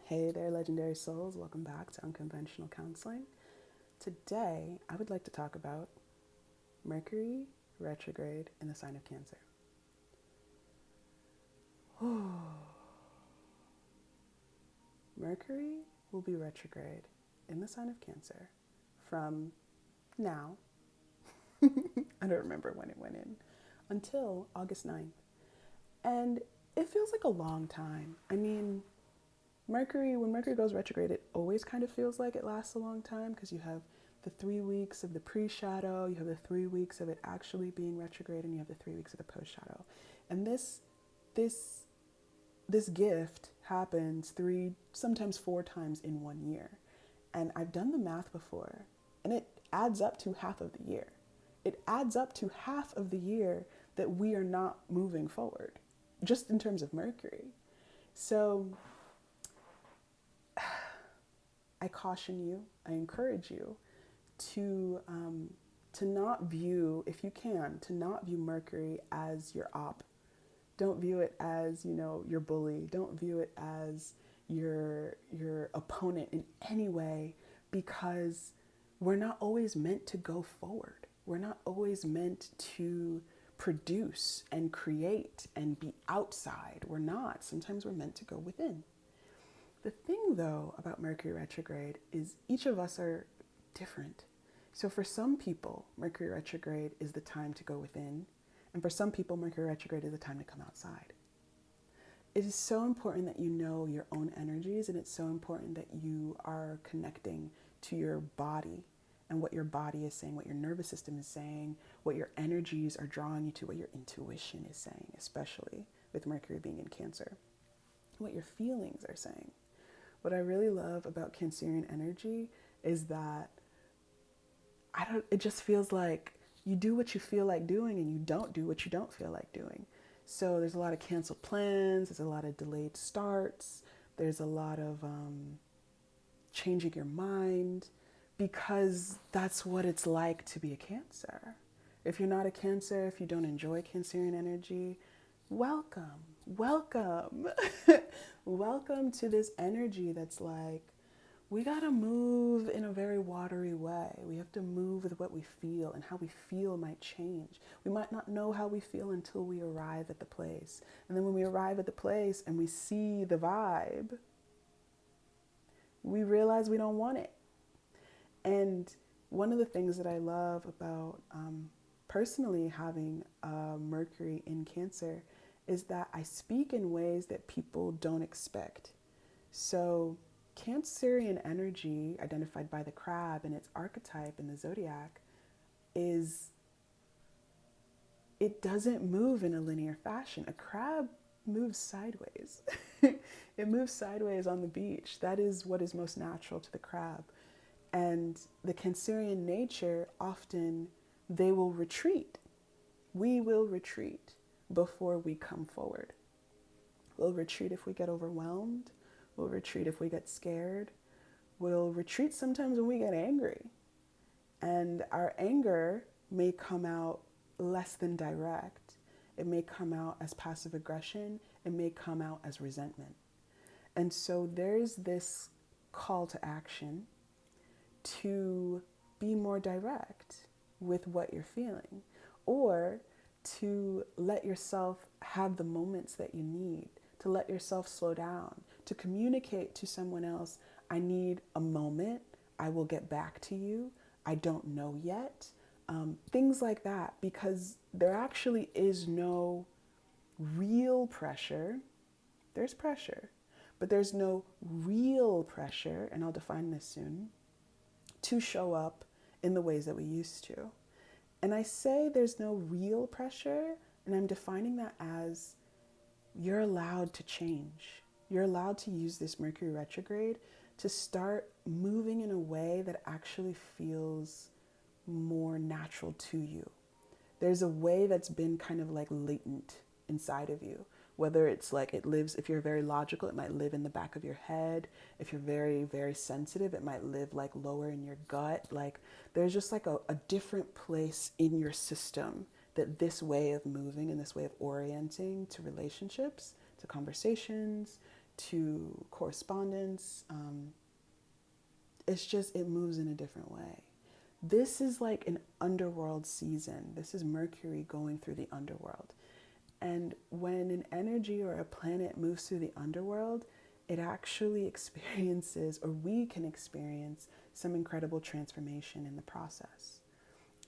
Hey there, legendary souls. Welcome back to Unconventional Counseling. Today, I would like to talk about Mercury retrograde in the sign of Cancer. Mercury will be retrograde in the sign of Cancer from now, I don't remember when it went in, until August 9th. And it feels like a long time. I mean, when Mercury goes retrograde, it always kind of feels like it lasts a long time because you have the 3 weeks of the pre-shadow, you have the 3 weeks of it actually being retrograde, and you have the 3 weeks of the post-shadow. And this gift happens 3, sometimes 4 times in 1 year. And I've done the math before, and it adds up to half of the year. It adds up to half of the year that we are not moving forward, just in terms of Mercury. So I caution you, I encourage you to not view, if you can, to not view Mercury as your op. Don't view it as, your bully. Don't view it as your opponent in any way, because we're not always meant to go forward. We're not always meant to produce and create and be outside. We're not. Sometimes we're meant to go within. The thing, though, about Mercury retrograde is each of us are different. So for some people, Mercury retrograde is the time to go within. And for some people, Mercury retrograde is the time to come outside. It is so important that you know your own energies, and it's so important that you are connecting to your body and what your body is saying, what your nervous system is saying, what your energies are drawing you to, what your intuition is saying, especially with Mercury being in Cancer, what your feelings are saying. What I really love about Cancerian energy is that it just feels like you do what you feel like doing and you don't do what you don't feel like doing. So there's a lot of canceled plans, there's a lot of delayed starts, there's a lot of changing your mind, because that's what it's like to be a Cancer. If you're not a Cancer, if you don't enjoy Cancerian energy, welcome. Welcome to this energy that's like, we gotta move in a very watery way. We have to move with what we feel, and how we feel might change. We might not know how we feel until we arrive at the place. And then when we arrive at the place and we see the vibe, we realize we don't want it. And one of the things that I love about personally having Mercury in Cancer is that I speak in ways that people don't expect. So Cancerian energy, identified by the crab and its archetype in the zodiac, it doesn't move in a linear fashion. A crab moves sideways. It moves sideways on the beach. That is what is most natural to the crab. And the Cancerian nature, often they will retreat. We will retreat before we come forward. We'll retreat if we get overwhelmed. We'll retreat if we get scared. We'll retreat sometimes when we get angry. And our anger may come out less than direct. It may come out as passive aggression. It may come out as resentment. And so there's this call to action to be more direct with what you're feeling, or to let yourself have the moments that you need, to let yourself slow down, to communicate to someone else, I need a moment, I will get back to you, I don't know yet, things like that, because there actually is no real pressure. There's pressure, but there's no real pressure, and I'll define this soon, to show up in the ways that we used to. And I say there's no real pressure, and I'm defining that as you're allowed to change. You're allowed to use this Mercury retrograde to start moving in a way that actually feels more natural to you. There's a way that's been kind of like latent inside of you. Whether it's like it lives, if you're very logical, it might live in the back of your head. If you're very, very sensitive, it might live like lower in your gut. Like there's just like a different place in your system that this way of moving and this way of orienting to relationships, to conversations, to correspondence. It's just, it moves in a different way. This is like an underworld season. This is Mercury going through the underworld. And when an energy or a planet moves through the underworld, it actually experiences, or we can experience, some incredible transformation in the process.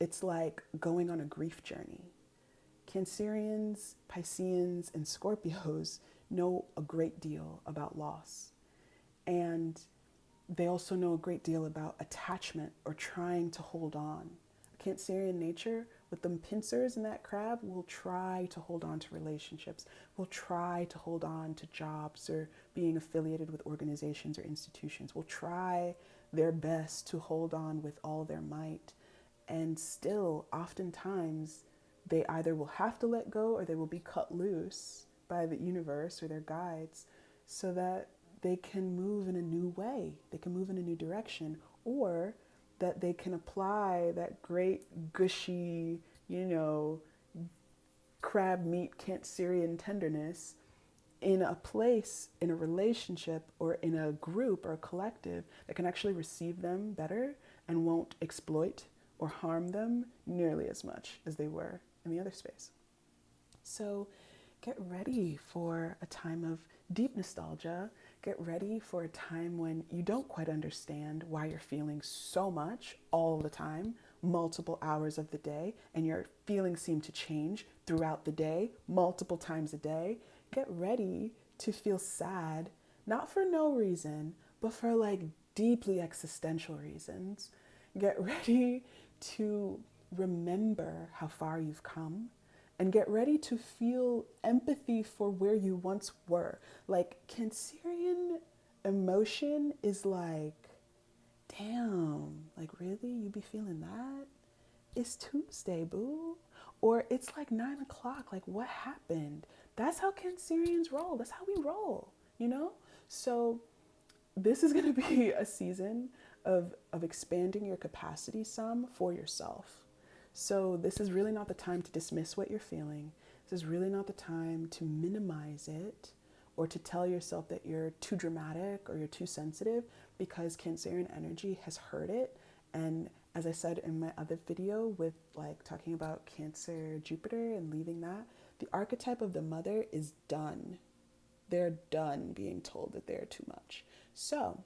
It's like going on a grief journey. Cancerians, Pisceans, and Scorpios know a great deal about loss. And they also know a great deal about attachment or trying to hold on. A Cancerian nature, with them pincers in that crab, will try to hold on to relationships, will try to hold on to jobs or being affiliated with organizations or institutions, will try their best to hold on with all their might. And still, oftentimes, they either will have to let go or they will be cut loose by the universe or their guides so that they can move in a new way, they can move in a new direction, or that they can apply that great gushy, crab meat Cancerian tenderness in a place, in a relationship, or in a group or a collective that can actually receive them better and won't exploit or harm them nearly as much as they were in the other space. So get ready for a time of deep nostalgia. Get ready for a time when you don't quite understand why you're feeling so much all the time, multiple hours of the day, and your feelings seem to change throughout the day, multiple times a day. Get ready to feel sad, not for no reason, but for like deeply existential reasons. Get ready to remember how far you've come, and get ready to feel empathy for where you once were. Like, Cancerian emotion is like, damn, like, really? You be feeling that? It's Tuesday, boo. Or it's like 9 o'clock. Like, what happened? That's how Cancerians roll. That's how we roll, So this is going to be a season of expanding your capacity some for yourself. So this is really not the time to dismiss what you're feeling. This is really not the time to minimize it or to tell yourself that you're too dramatic or you're too sensitive, because Cancerian energy has heard it. And as I said in my other video with like talking about Cancer, Jupiter and leaving that, the archetype of the mother is done. They're done being told that they're too much. So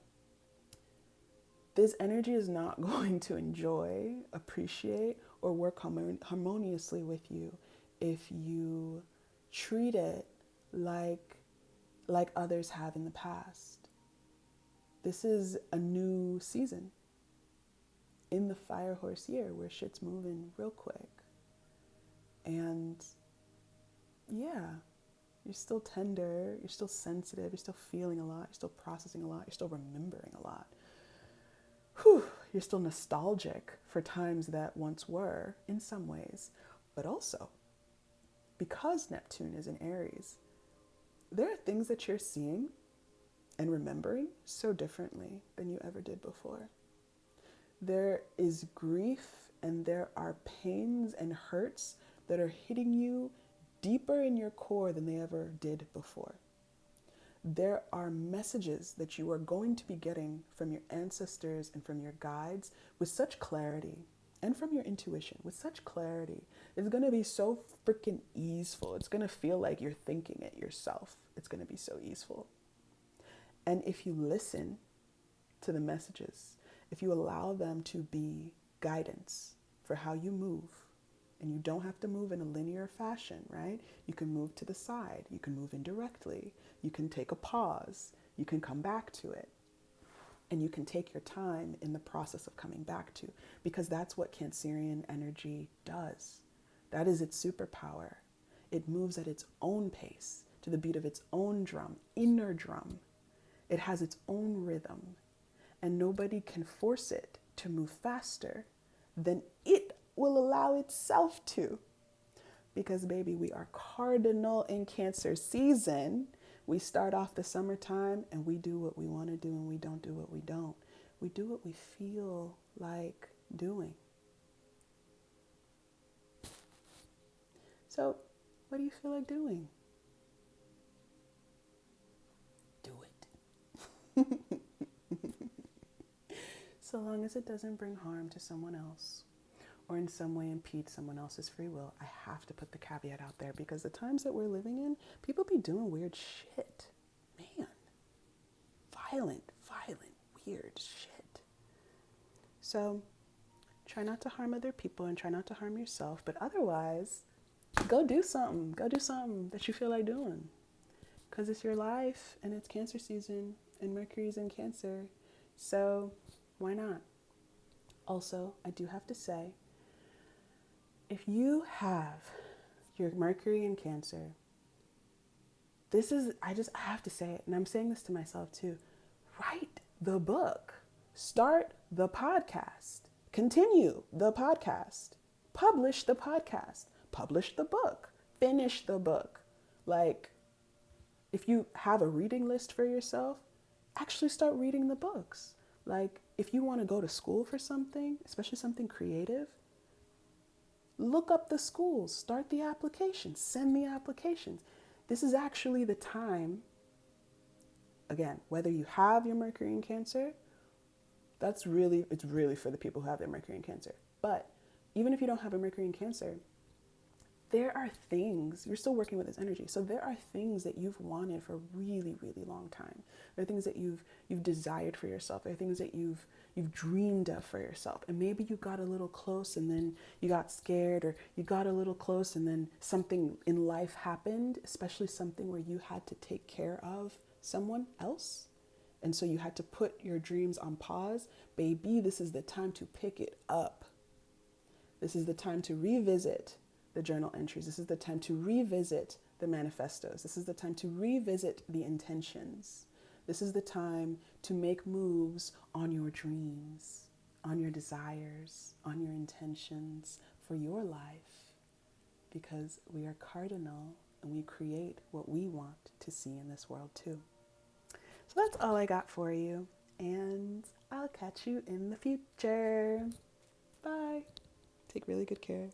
this energy is not going to enjoy, appreciate, or work harmoniously with you if you treat it like others have in the past. This is a new season in the fire horse year where shit's moving real quick. And yeah, you're still tender, you're still sensitive, you're still feeling a lot, you're still processing a lot, you're still remembering a lot. You're still nostalgic for times that once were in some ways, but also because Neptune is in Aries, there are things that you're seeing and remembering so differently than you ever did before. There is grief and there are pains and hurts that are hitting you deeper in your core than they ever did before. There are messages that you are going to be getting from your ancestors and from your guides with such clarity, and from your intuition with such clarity. It's going to be so freaking easeful. It's going to feel like you're thinking it yourself. It's going to be so easeful. And if you listen to the messages, if you allow them to be guidance for how you move, and you don't have to move in a linear fashion, right? You can move to the side. You can move indirectly. You can take a pause. You can come back to it. And you can take your time in the process of coming back to, because that's what Cancerian energy does. That is its superpower. It moves at its own pace, to the beat of its own drum, inner drum. It has its own rhythm. And nobody can force it to move faster than it will allow itself to. Because baby, we are cardinal in Cancer season. We start off the summertime and we do what we want to do and we don't do what we don't. We do what we feel like doing. So, what do you feel like doing? Do so long as it doesn't bring harm to someone else or in some way impede someone else's free will. I have to put the caveat out there because the times that we're living in, people be doing weird shit. Man, violent, weird shit. So try not to harm other people and try not to harm yourself, but otherwise, go do something. Go do something that you feel like doing. Because it's your life and it's Cancer season and Mercury's in Cancer. So why not? Also, I do have to say, if you have your Mercury in Cancer, I have to say it, and I'm saying this to myself too. Write the book. Start the podcast. Continue the podcast. Publish the podcast. Publish the book. Finish the book. Like, if you have a reading list for yourself, actually start reading the books. Like, if you want to go to school for something, especially something creative, look up the schools, start the applications, send the applications. This is actually the time, again, whether you have your Mercury in Cancer, it's really for the people who have their Mercury in Cancer. But even if you don't have a Mercury in Cancer, there are things, you're still working with this energy. So there are things that you've wanted for a really, really long time. There are things that you've desired for yourself. There are things that you've dreamed of for yourself. And maybe you got a little close and then you got scared, or you got a little close and then something in life happened, especially something where you had to take care of someone else. And so you had to put your dreams on pause. Baby, this is the time to pick it up. This is the time to revisit the journal entries. This is the time to revisit the manifestos. This is the time to revisit the intentions. This is the time to make moves on your dreams, on your desires, on your intentions for your life, because we are cardinal and we create what we want to see in this world too. So that's all I got for you, and I'll catch you in the future. Bye. Take really good care.